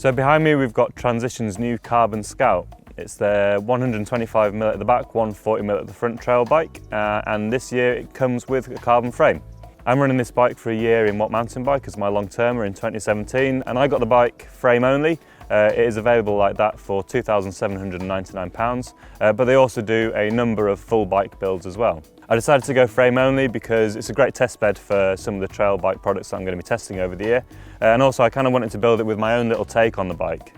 So behind me we've got Transition's new Carbon Scout. It's their 125mm at the back, 140mm at the front trail bike, and this year it comes with a carbon frame. I'm running this bike for a year in What Mountain Bike as my long-termer in 2017, and I got the bike frame only. It is available like that for £2,799, but they also do a number of full bike builds as well. I decided to go frame only because it's a great test bed for some of the trail bike products that I'm going to be testing over the year, and also I kind of wanted to build it with my own little take on the bike.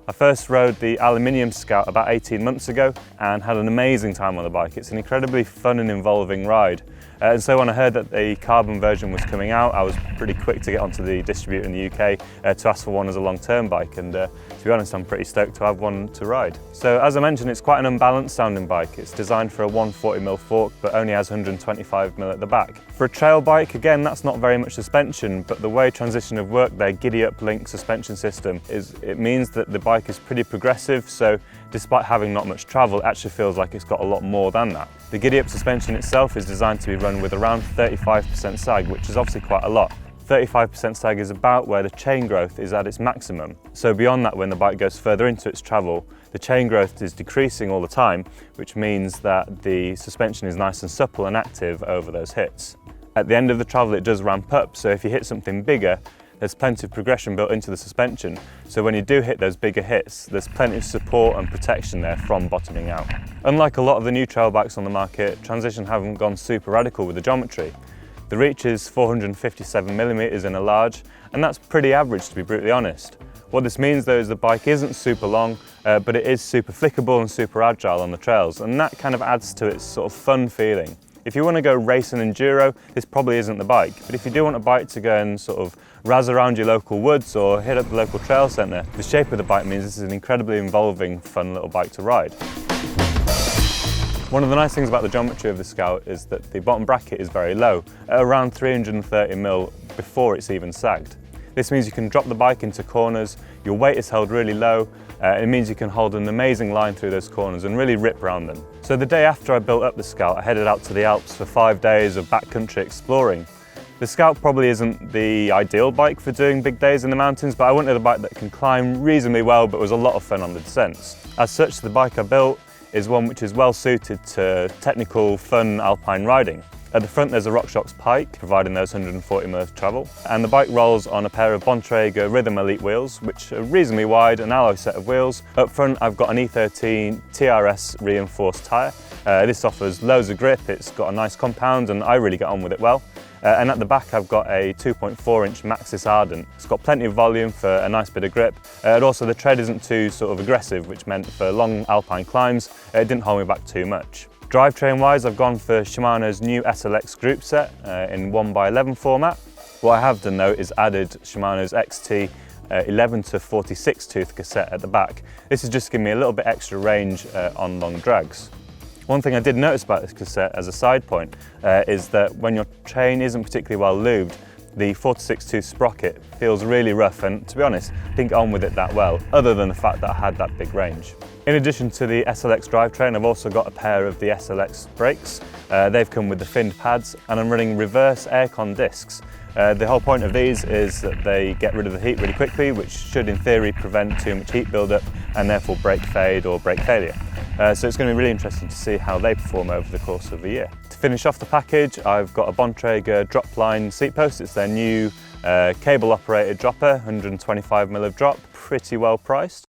I first rode the aluminium Scout about 18 months ago and had an amazing time on the bike. It's an incredibly fun and involving ride. And so when I heard that the carbon version was coming out, I was pretty quick to get onto the distributor in the UK to ask for one as a long-term bike, and to be honest, I'm pretty stoked to have one to ride. So as I mentioned, it's quite an unbalanced sounding bike. It's designed for a 140mm fork but only has 125mm at the back. For a trail bike, again, that's not very much suspension, but the way Transition have worked their giddy-up link suspension system it means that the bike is pretty progressive, so despite having not much travel, it actually feels like it's got a lot more than that. The giddy-up suspension itself is designed to be run with around 35% sag, which is obviously quite a lot. 35% sag is about where the chain growth is at its maximum. So beyond that, when the bike goes further into its travel, the chain growth is decreasing all the time, which means that the suspension is nice and supple and active over those hits. At the end of the travel, it does ramp up, so if you hit something bigger, there's plenty of progression built into the suspension, so when you do hit those bigger hits, there's plenty of support and protection there from bottoming out. Unlike a lot of the new trail bikes on the market, Transition haven't gone super radical with the geometry. The reach is 457mm in a large, and that's pretty average, to be brutally honest. What this means though is the bike isn't super long, but it is super flickable and super agile on the trails, and that kind of adds to its sort of fun feeling. If you want to go race and enduro, this probably isn't the bike, but if you do want a bike to go and sort of razz around your local woods or hit up the local trail centre, the shape of the bike means this is an incredibly involving, fun little bike to ride. One of the nice things about the geometry of the Scout is that the bottom bracket is very low, at around 330mm before it's even sagged. This means you can drop the bike into corners, your weight is held really low, it means you can hold an amazing line through those corners and really rip around them. So the day after I built up the Scout, I headed out to the Alps for 5 days of backcountry exploring. The Scout probably isn't the ideal bike for doing big days in the mountains, but I wanted a bike that can climb reasonably well but was a lot of fun on the descents. As such, the bike I built is one which is well suited to technical, fun alpine riding. At the front there's a RockShox Pike, providing those 140mm of travel, and the bike rolls on a pair of Bontrager Rhythm Elite wheels, which are reasonably wide, an alloy set of wheels. Up front I've got an E13 TRS reinforced tyre. This offers loads of grip, it's got a nice compound and I really get on with it well. And at the back I've got a 2.4-inch Maxxis Ardent. It's got plenty of volume for a nice bit of grip, and also the tread isn't too sort of aggressive, which meant for long alpine climbs it didn't hold me back too much. Drivetrain wise, I've gone for Shimano's new SLX group set in 1x11 format. What I have done though is added Shimano's XT 11 to 46 tooth cassette at the back. This is just giving me a little bit extra range on long drags. One thing I did notice about this cassette as a side point is that when your chain isn't particularly well lubed, the 4-6 tooth sprocket feels really rough, and to be honest, I didn't get on with it that well, other than the fact that I had that big range. In addition to the SLX drivetrain, I've also got a pair of the SLX brakes. They've come with the finned pads, and I'm running reverse aircon discs. The whole point of these is that they get rid of the heat really quickly, which should in theory prevent too much heat buildup and therefore brake fade or brake failure. So it's going to be really interesting to see how they perform over the course of the year. To finish off the package, I've got a Bontrager drop line seat post. It's their new cable operated dropper, 125mm of drop, pretty well priced.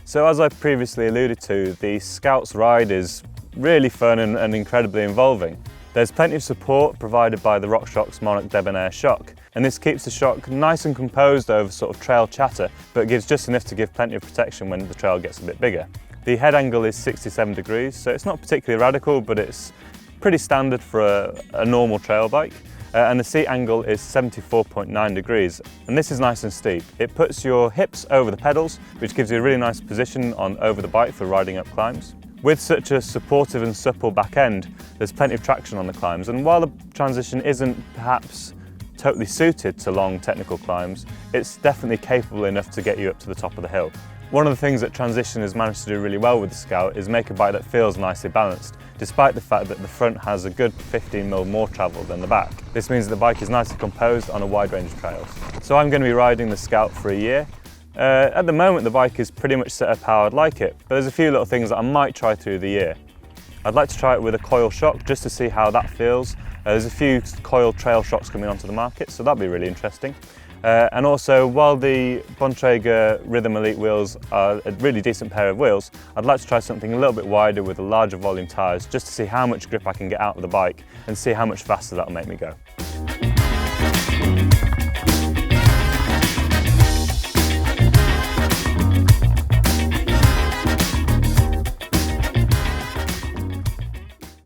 So as I previously alluded to, the Scout's ride is really fun and incredibly involving. There's plenty of support provided by the RockShox Monarch Debonair shock, and this keeps the shock nice and composed over sort of trail chatter, but gives just enough to give plenty of protection when the trail gets a bit bigger. The head angle is 67 degrees, so it's not particularly radical, but it's pretty standard for a normal trail bike. And the seat angle is 74.9 degrees, and this is nice and steep. It puts your hips over the pedals, which gives you a really nice position over the bike for riding up climbs. With such a supportive and supple back end, there's plenty of traction on the climbs, and while the Transition isn't perhaps totally suited to long technical climbs, it's definitely capable enough to get you up to the top of the hill. One of the things that Transition has managed to do really well with the Scout is make a bike that feels nicely balanced, despite the fact that the front has a good 15mm more travel than the back. This means that the bike is nicely composed on a wide range of trails. So I'm going to be riding the Scout for a year. At the moment the bike is pretty much set up how I'd like it, but there's a few little things that I might try through the year. I'd like to try it with a coil shock just to see how that feels. There's a few coil trail shocks coming onto the market, so that'll be really interesting. And also, while the Bontrager Rhythm Elite wheels are a really decent pair of wheels, I'd like to try something a little bit wider with a larger volume tyres just to see how much grip I can get out of the bike and see how much faster that'll make me go.